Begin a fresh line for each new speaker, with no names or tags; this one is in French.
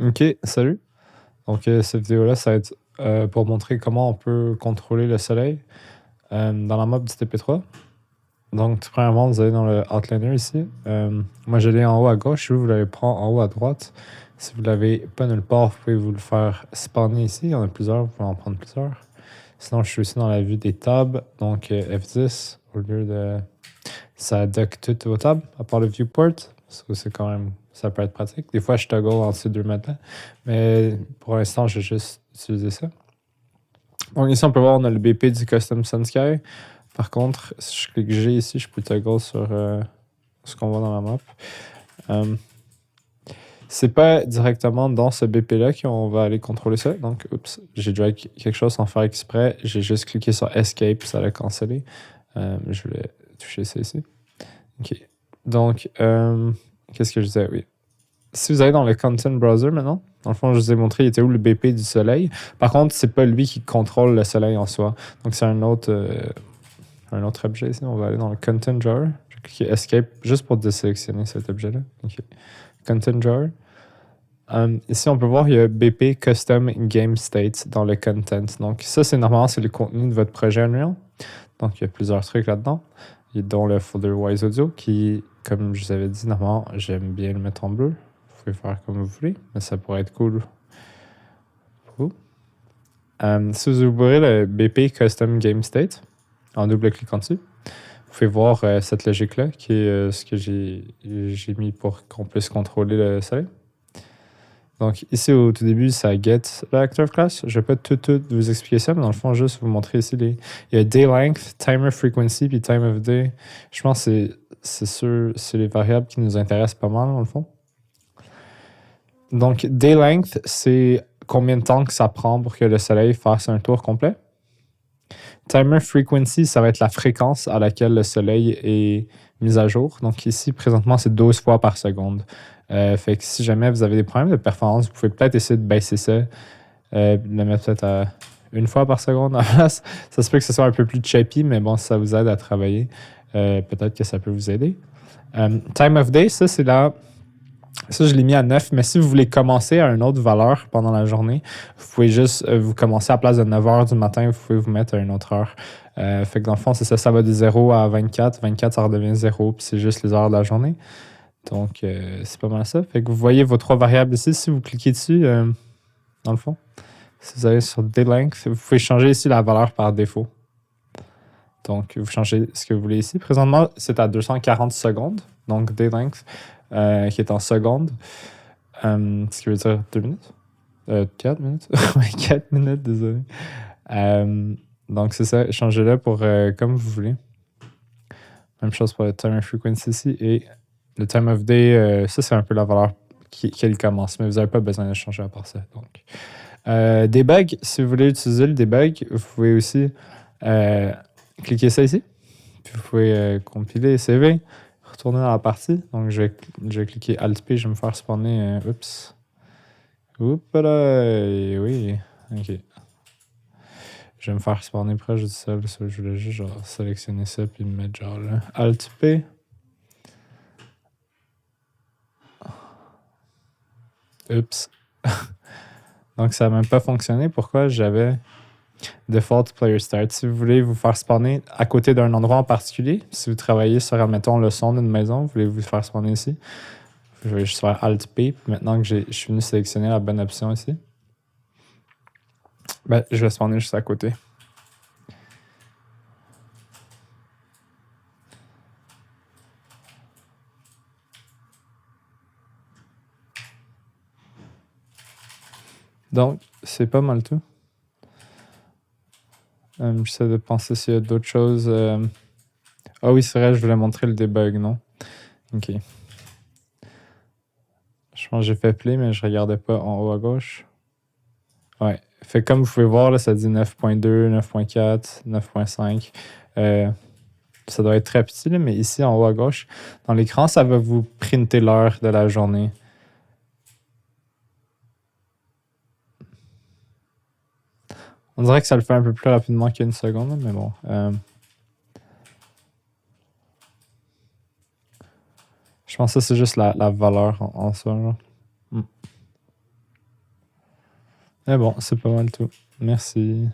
Ok, salut. Donc, cette vidéo-là, ça va être pour montrer comment on peut contrôler le soleil dans la map du TP3. Donc, premièrement, vous allez dans le Outliner ici. Moi, je l'ai en haut à gauche. Vous l'avez prendre en haut à droite. Si vous ne l'avez pas nulle part, vous pouvez vous le faire spawner ici. Il y en a plusieurs, vous pouvez en prendre plusieurs. Sinon, je suis aussi dans la vue des tabs. Donc, F10, au lieu de. Ça dock toutes vos tabs, à part le viewport. Parce que c'est quand même. Ça peut être pratique. Des fois, je toggle entre ces deux maintenant. Mais pour l'instant, j'ai juste utilisé ça. Donc, ici, on peut voir, on a le BP du Custom Sunsky. Par contre, si je clique G ici, je peux toggle sur ce qu'on voit dans la map. C'est pas directement dans ce BP-là qu'on va aller contrôler ça. Donc, oups, j'ai drag quelque chose sans faire exprès. J'ai juste cliqué sur Escape, ça l'a cancellé. Je voulais toucher ça ici. OK. Donc, qu'est-ce que je disais? Oui. Si vous allez dans le Content Browser maintenant, dans le fond, je vous ai montré il était où le BP du soleil. Par contre, c'est pas lui qui contrôle le soleil en soi. Donc, c'est un autre objet ici. On va aller dans le Content Drawer. Je vais cliquer Escape juste pour désélectionner cet objet-là. OK. Content Drawer. Ici, on peut voir il y a BP Custom Game State dans le Content. Donc, ça, c'est normalement c'est le contenu de votre projet Unreal. Donc, il y a plusieurs trucs là-dedans. Dont le folder Wise Audio qui, comme je vous avais dit, normalement, j'aime bien le mettre en bleu. Vous pouvez faire comme vous voulez, mais ça pourrait être cool pour vous. Si vous ouvrez le BP Custom Game State, en double-cliquant dessus, vous pouvez voir cette logique-là, qui est ce que j'ai mis pour qu'on puisse contrôler le soleil. Donc ici, au tout début, ça get l'active class. Je ne vais pas tout vous expliquer ça, mais dans le fond, juste vous montrer ici il y a day length, timer frequency, puis time of day. Je pense que c'est les variables qui nous intéressent pas mal, dans le fond. Donc, day length, c'est combien de temps que ça prend pour que le soleil fasse un tour complet. Timer frequency, ça va être la fréquence à laquelle le soleil est mis à jour. Donc ici, présentement, c'est 12 fois par seconde. Fait que si jamais vous avez des problèmes de performance, vous pouvez peut-être essayer de baisser ça, le mettre peut-être à une fois par seconde en place. Ça se peut que ce soit un peu plus choppy, mais bon, si ça vous aide à travailler, peut-être que ça peut vous aider. Time of day, ça, c'est là. Ça, je l'ai mis à 9, mais si vous voulez commencer à une autre valeur pendant la journée, vous pouvez juste vous commencer à la place de 9 h du matin, vous pouvez vous mettre à une autre heure. Fait que dans le fond, c'est ça, ça va de 0 à 24. 24, ça redevient 0, puis c'est juste les heures de la journée. Donc, c'est pas mal ça. Fait que vous voyez vos trois variables ici. Si vous cliquez dessus, dans le fond, si vous allez sur Day Length, vous pouvez changer ici la valeur par défaut. Donc, vous changez ce que vous voulez ici. Présentement, c'est à 240 secondes. Donc, Day Length, qui est en secondes. Ce qui veut dire 2 minutes. 4 minutes. 4 minutes, désolé. Donc, c'est ça. Changez-le pour comme vous voulez. Même chose pour le timer frequency ici. Et le time of day, ça, c'est un peu la valeur qui commence. Mais vous n'avez pas besoin de changer à part ça. Donc, debug, si vous voulez utiliser le debug, vous pouvez aussi cliquer ça ici. Puis vous pouvez compiler et CV. Retourner dans la partie. Donc, je vais cliquer Alt-P. Je vais me faire spawner. Oups. Oups là. Oui. OK. Je vais me faire spawner proche du sol. Je voulais juste genre, sélectionner ça puis me mettre genre là. Alt-P. Oups. Donc, ça n'a même pas fonctionné. Pourquoi j'avais Default Player Start? Si vous voulez vous faire spawner à côté d'un endroit en particulier, si vous travaillez sur, admettons, le son d'une maison, vous voulez vous faire spawner ici, je vais juste faire Alt-P. Maintenant que je suis venu sélectionner la bonne option ici, ben, je vais spawner juste à côté. Donc, c'est pas mal tout. J'essaie de penser s'il y a d'autres choses. Ah oui, c'est vrai, je voulais montrer le debug, non? OK. Je pense que j'ai fait play, mais je regardais pas en haut à gauche. Ouais. Fait comme vous pouvez voir, là, ça dit 9.2, 9.4, 9.5. Ça doit être très petit, là, mais ici, en haut à gauche, dans l'écran, ça va vous printer l'heure de la journée. On dirait que ça le fait un peu plus rapidement qu'une seconde, mais bon. Je pense que ça, c'est juste la valeur en soi. Mais bon, c'est pas mal tout. Merci.